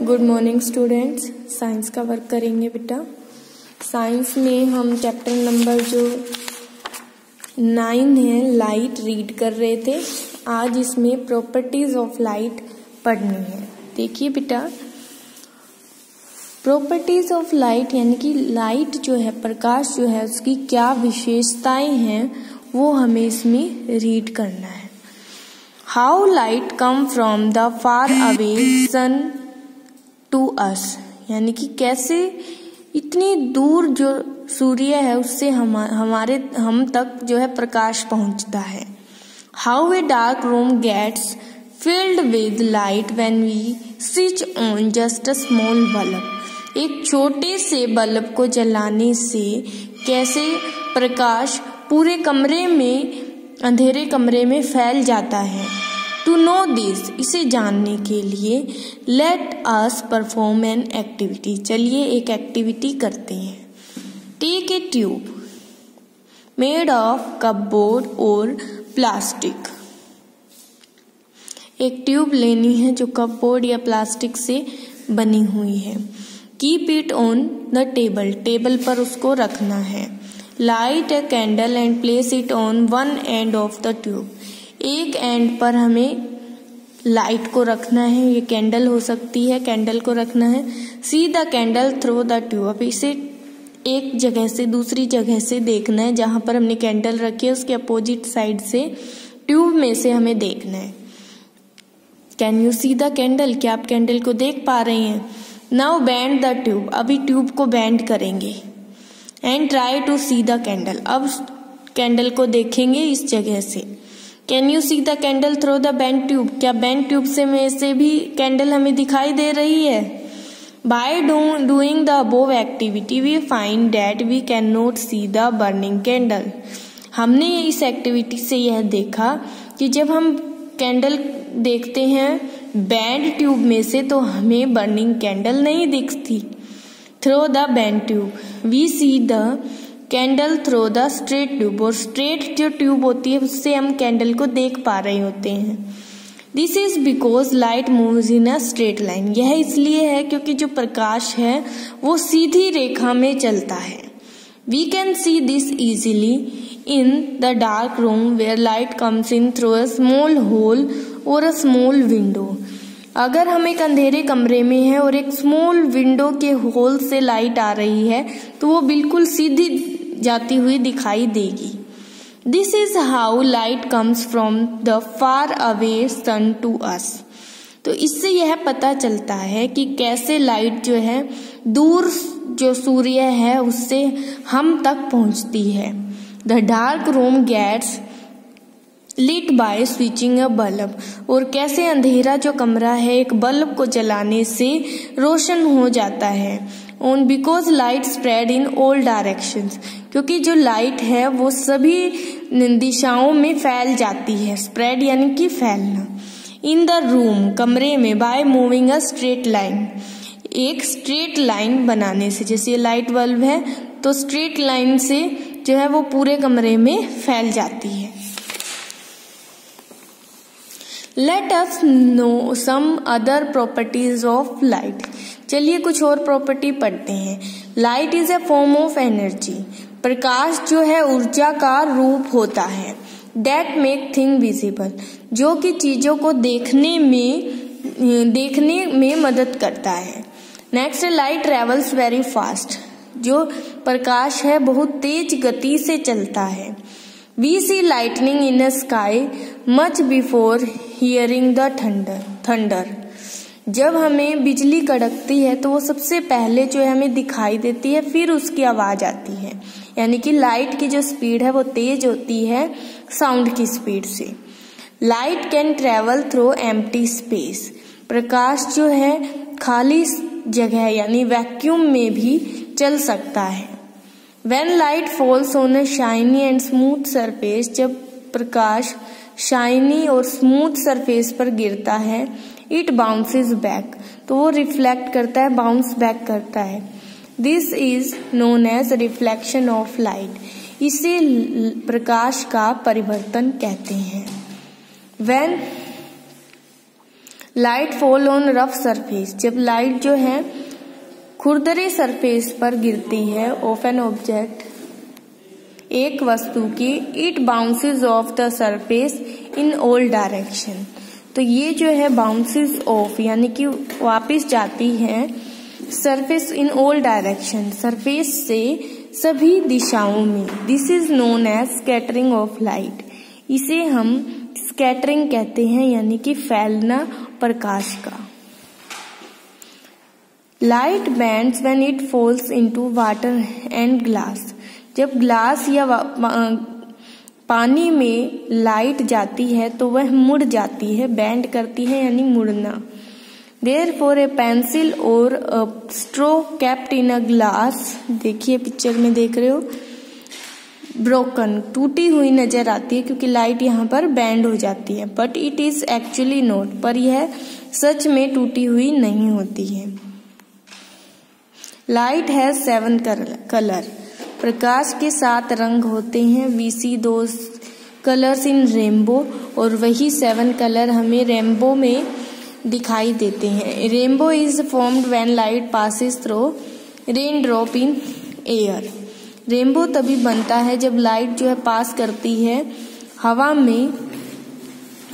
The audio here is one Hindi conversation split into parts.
Good morning students. साइंस का वर्क करेंगे बेटा। साइंस में हम चैप्टर नंबर जो 9 है लाइट रीड कर रहे थे। आज इसमें प्रॉपर्टीज ऑफ लाइट पढ़नी है। देखिए बेटा, प्रॉपर्टीज ऑफ लाइट यानी कि लाइट जो है, प्रकाश जो है, उसकी क्या विशेषताएं हैं वो हमें इसमें रीड करना है। How light come from the far away sun to us, यानी कि कैसे इतनी दूर जो सूर्य है उससे हम तक जो है प्रकाश पहुंचता है। How a dark room gets filled with light when we switch on just a small bulb, एक छोटे से बल्ब को जलाने से कैसे प्रकाश पूरे कमरे में, अंधेरे कमरे में फैल जाता है। टू नो दिस, इसे जानने के लिए let us perform an activity, चलिए एक एक्टिविटी करते हैं। Take a tube made of cupboard और प्लास्टिक, एक ट्यूब लेनी है जो कपबोर्ड या प्लास्टिक से बनी हुई है। Keep it on the table, table पर उसको रखना है। Light a candle and place it on one end of the tube, एक एंड पर हमें लाइट को रखना है, ये कैंडल हो सकती है, कैंडल को रखना है। सी the candle through the tube, अब इसे एक जगह से दूसरी जगह से देखना है, जहां पर हमने कैंडल रखी है उसके अपोजिट साइड से ट्यूब में से हमें देखना है। Can you see the candle, क्या आप कैंडल को देख पा रहे हैं? नाउ बेंड द ट्यूब, अभी ट्यूब को बेंड करेंगे। And try to see the candle, अब कैंडल को देखेंगे इस जगह से। Can you see the candle through the bend tube, क्या बेंड ट्यूब में से भी कैंडल हमें दिखाई दे रही है? By doing the above activity we find that we can not see the burning candle, हमने इस एक्टिविटी से यह देखा कि जब हम कैंडल देखते हैं बेंड ट्यूब में से तो हमें बर्निंग कैंडल नहीं दिखती। Through the bend tube we see the candle through the straight tube, और स्ट्रेट जो ट्यूब होती है उससे हम कैंडल को देख पा रहे होते हैं। This is because light moves in a straight line, यह इसलिए है क्योंकि जो प्रकाश है वो सीधी रेखा में चलता है। We can see this easily in the dark room where light comes in through a small hole और अ स्मॉल विंडो, अगर हम एक अंधेरे कमरे में हैं और एक स्मॉल विंडो के होल से लाइट आ रही है तो वो बिल्कुल सीधी जाती हुई दिखाई देगी। This is how light comes from the far away sun to us, तो इससे यह पता चलता है कि कैसे लाइट जो है दूर जो सूर्य है उससे हम तक पहुंचती है। The dark room gets lit by switching a bulb, और कैसे अंधेरा जो कमरा है एक बल्ब को जलाने से रोशन हो जाता है। On because light spread in all directions, क्योंकि जो लाइट है वो सभी दिशाओं में फैल जाती है। स्प्रेड यानी कि फैलना। इन द रूम, कमरे में, by moving a straight line, एक स्ट्रेट लाइन बनाने से, जैसे ये लाइट बल्ब है तो स्ट्रेट लाइन से जो है वो पूरे कमरे में फैल जाती है। Let us know some other properties of light, चलिए कुछ और प्रॉपर्टी पढ़ते हैं। Light is a form of energy, प्रकाश जो है ऊर्जा का रूप होता है। दैट मेक थिंग विजिबल, जो कि चीजों को देखने में मदद करता है। Next, light travels very fast, जो प्रकाश है बहुत तेज गति से चलता है। We see lightning in a sky much before hearing the thunder, जब हमें बिजली कड़कती है तो वो सबसे पहले जो है हमें दिखाई देती है, फिर उसकी आवाज आती है। यानी कि लाइट की जो स्पीड है वो तेज होती है साउंड की स्पीड से। Light can travel through empty space, प्रकाश जो है खाली जगह यानी वैक्यूम में भी चल सकता है। When light falls on a shiny and smooth surface, जब प्रकाश शाइनी और स्मूथ सरफेस पर गिरता है, इट बाउंसेस बैक, तो वो रिफ्लेक्ट करता है, बाउंस बैक करता है। This is known as reflection of light, इसे प्रकाश का परिवर्तन कहते हैं। When light fall on rough surface, जब लाइट जो है खुरदरे सरफेस पर गिरती है ऑफ एन ऑब्जेक्ट, एक वस्तु की, it bounces of the surface in all direction. तो ये जो है बाउंसेस ऑफ यानी कि वापस जाती है surface in all direction, surface से सभी दिशाओं में। This is known as scattering of light, इसे हम स्कैटरिंग कहते हैं यानी कि फैलना प्रकाश का। Light bends when it falls into water and glass, जब ग्लास या पानी में लाइट जाती है तो वह मुड़ जाती है, बेंड करती है यानी मुड़ना। Therefore a pencil or a straw kept in a glass, देखिए पिक्चर में देख रहे हो, ब्रोकन, टूटी हुई नजर आती है क्योंकि लाइट यहाँ पर बेंड हो जाती है, but it is actually not, पर यह सच में टूटी हुई नहीं होती है। लाइट हैज 7 कलर, प्रकाश के 7 रंग होते हैं। We see those colours in rainbow, और वही 7 कलर हमें रेनबो में दिखाई देते हैं। Rainbow is formed when light passes through rain drop in air, rainbow तभी बनता है जब लाइट जो है पास करती है हवा में,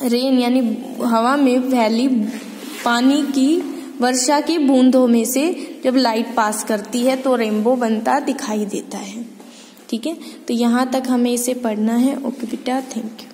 रेन यानी हवा में फैली पानी की वर्षा की बूंदों में से जब लाइट पास करती है तो रेनबो बनता दिखाई देता है। ठीक है, तो यहाँ तक हमें इसे पढ़ना है। ओके बेटा, थैंक यू।